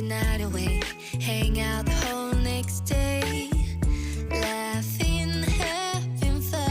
night away, hang out the whole next day, laughing, having fun.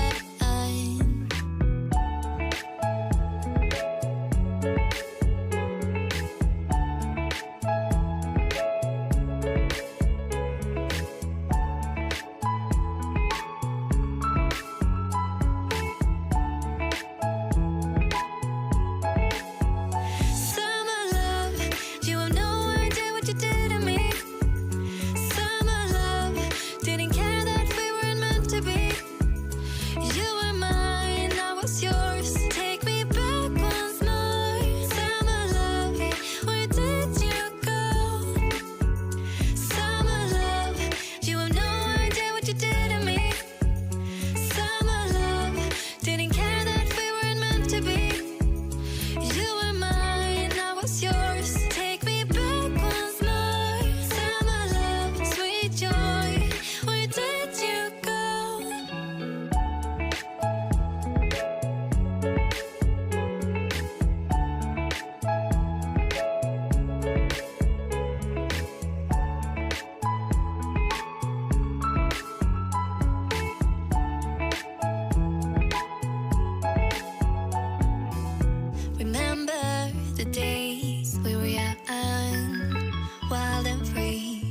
The days we were young, wild and free,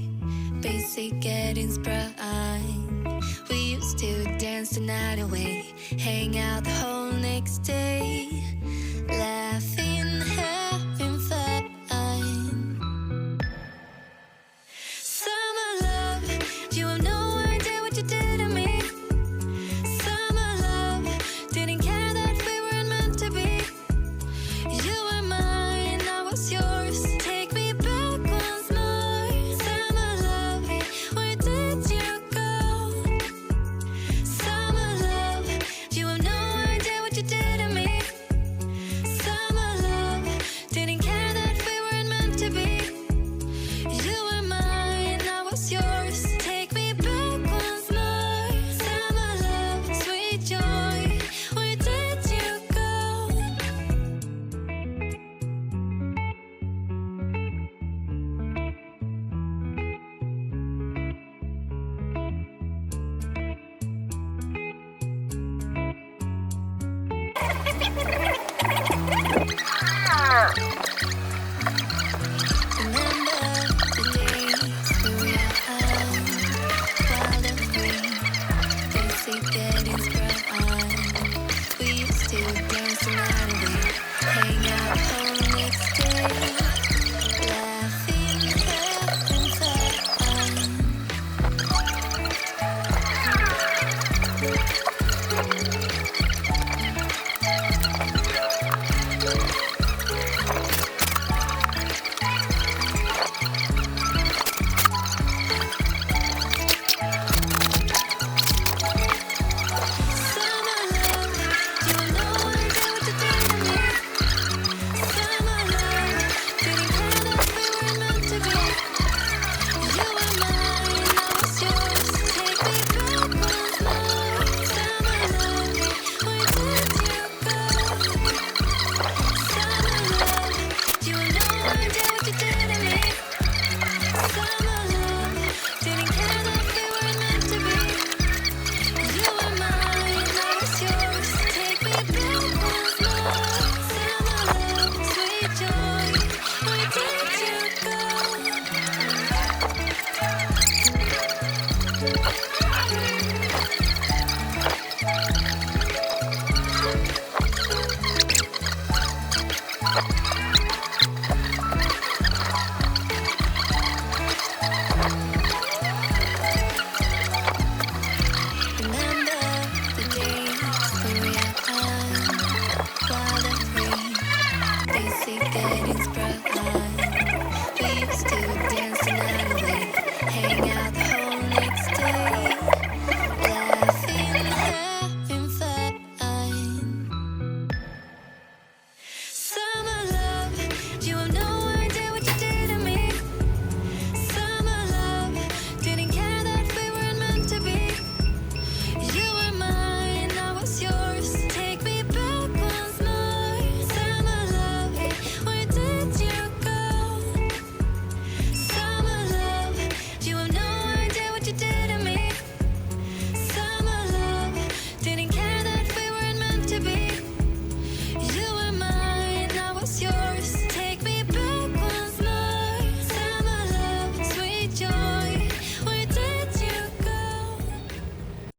basic getting sprung. We used to dance the night away, hang out the whole next day, laughing, having fun. Summer love, you have no idea what you did to me. Summer love, didn't care that we weren't meant to be. You were mine, I was yours. Take me back once more. Summer love, where did you go? Summer love, you have no idea what you did to me. Summer love, didn't care that we weren't meant to be. You were mine, I was yours. Take me back once more. Summer love, sweet joy, where did you go?